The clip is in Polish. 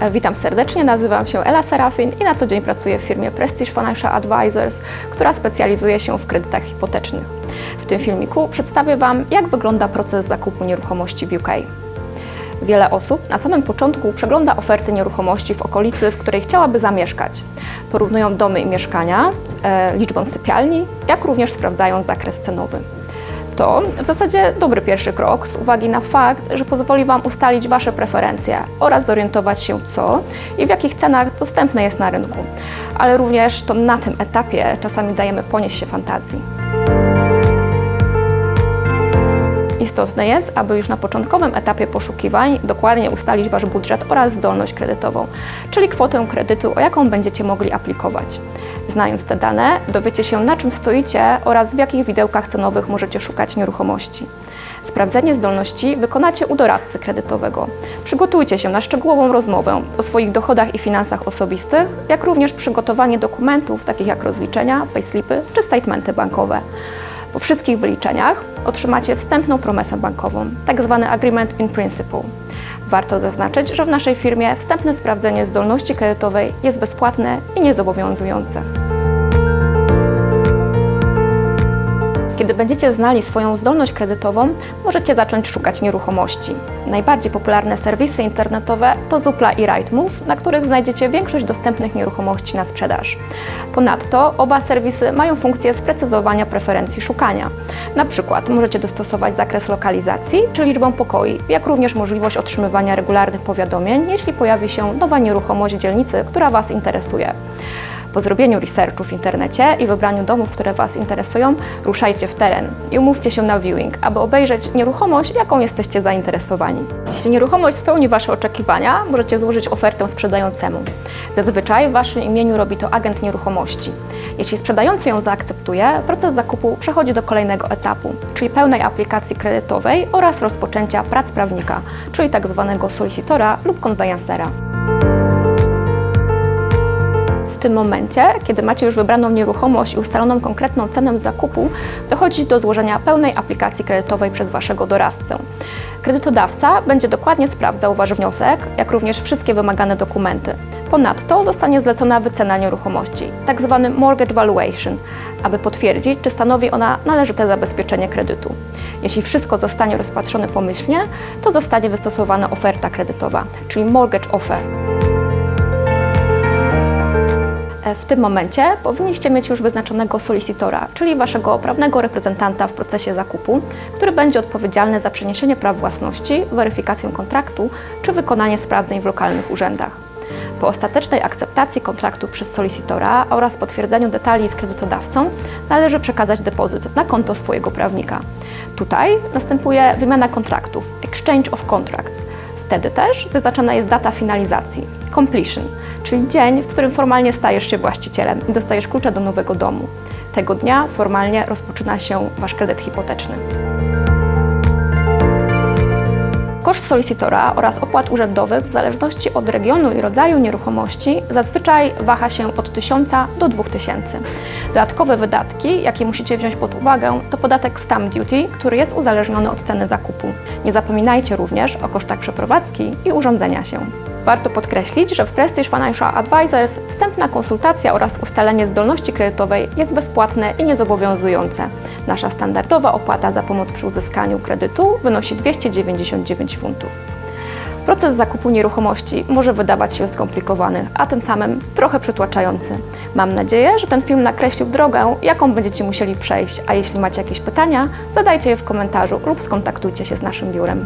Witam serdecznie, nazywam się Ela Serafin i na co dzień pracuję w firmie Prestige Financial Advisors, która specjalizuje się w kredytach hipotecznych. W tym filmiku przedstawię Wam, jak wygląda proces zakupu nieruchomości w UK. Wiele osób na samym początku przegląda oferty nieruchomości w okolicy, w której chciałaby zamieszkać. Porównują domy i mieszkania, liczbę sypialni, jak również sprawdzają zakres cenowy. To w zasadzie dobry pierwszy krok z uwagi na fakt, że pozwoli Wam ustalić Wasze preferencje oraz zorientować się co i w jakich cenach dostępne jest na rynku. Ale również to na tym etapie czasami dajemy ponieść się fantazji. Istotne jest, aby już na początkowym etapie poszukiwań dokładnie ustalić Wasz budżet oraz zdolność kredytową, czyli kwotę kredytu, o jaką będziecie mogli aplikować. Znając te dane, dowiecie się, na czym stoicie oraz w jakich widełkach cenowych możecie szukać nieruchomości. Sprawdzenie zdolności wykonacie u doradcy kredytowego. Przygotujcie się na szczegółową rozmowę o swoich dochodach i finansach osobistych, jak również przygotowanie dokumentów takich jak rozliczenia, payslipy czy statementy bankowe. Po wszystkich wyliczeniach otrzymacie wstępną promesę bankową, tzw. Agreement in Principle. Warto zaznaczyć, że w naszej firmie wstępne sprawdzenie zdolności kredytowej jest bezpłatne i niezobowiązujące. Kiedy będziecie znali swoją zdolność kredytową, możecie zacząć szukać nieruchomości. Najbardziej popularne serwisy internetowe to Zoopla i Rightmove, na których znajdziecie większość dostępnych nieruchomości na sprzedaż. Ponadto oba serwisy mają funkcję sprecyzowania preferencji szukania. Na przykład możecie dostosować zakres lokalizacji czy liczbę pokoi, jak również możliwość otrzymywania regularnych powiadomień, jeśli pojawi się nowa nieruchomość w dzielnicy, która Was interesuje. Po zrobieniu researchu w internecie i wybraniu domów, które Was interesują, ruszajcie w teren i umówcie się na viewing, aby obejrzeć nieruchomość, jaką jesteście zainteresowani. Jeśli nieruchomość spełni Wasze oczekiwania, możecie złożyć ofertę sprzedającemu. Zazwyczaj w Waszym imieniu robi to agent nieruchomości. Jeśli sprzedający ją zaakceptuje, proces zakupu przechodzi do kolejnego etapu, czyli pełnej aplikacji kredytowej oraz rozpoczęcia prac prawnika, czyli tzw. solicitora lub konwejansera. W tym momencie, kiedy macie już wybraną nieruchomość i ustaloną konkretną cenę zakupu, dochodzi do złożenia pełnej aplikacji kredytowej przez Waszego doradcę. Kredytodawca będzie dokładnie sprawdzał Wasz wniosek, jak również wszystkie wymagane dokumenty. Ponadto zostanie zlecona wycena nieruchomości, tzw. mortgage valuation, aby potwierdzić, czy stanowi ona należyte zabezpieczenie kredytu. Jeśli wszystko zostanie rozpatrzone pomyślnie, to zostanie wystosowana oferta kredytowa, czyli mortgage offer. W tym momencie powinniście mieć już wyznaczonego solicitora, czyli Waszego prawnego reprezentanta w procesie zakupu, który będzie odpowiedzialny za przeniesienie praw własności, weryfikację kontraktu czy wykonanie sprawdzeń w lokalnych urzędach. Po ostatecznej akceptacji kontraktu przez solicitora oraz potwierdzeniu detali z kredytodawcą należy przekazać depozyt na konto swojego prawnika. Tutaj następuje wymiana kontraktów, exchange of contracts. Wtedy też wyznaczona jest data finalizacji, completion, czyli dzień, w którym formalnie stajesz się właścicielem i dostajesz klucze do nowego domu. Tego dnia formalnie rozpoczyna się Wasz kredyt hipoteczny. Koszt solicitora oraz opłat urzędowych w zależności od regionu i rodzaju nieruchomości zazwyczaj waha się od 1000 do 2000. Dodatkowe wydatki, jakie musicie wziąć pod uwagę, to podatek stamp duty, który jest uzależniony od ceny zakupu. Nie zapominajcie również o kosztach przeprowadzki i urządzenia się. Warto podkreślić, że w Prestige Financial Advisors wstępna konsultacja oraz ustalenie zdolności kredytowej jest bezpłatne i niezobowiązujące. Nasza standardowa opłata za pomoc przy uzyskaniu kredytu wynosi 299 funtów. Proces zakupu nieruchomości może wydawać się skomplikowany, a tym samym trochę przytłaczający. Mam nadzieję, że ten film nakreślił drogę, jaką będziecie musieli przejść, a jeśli macie jakieś pytania, zadajcie je w komentarzu lub skontaktujcie się z naszym biurem.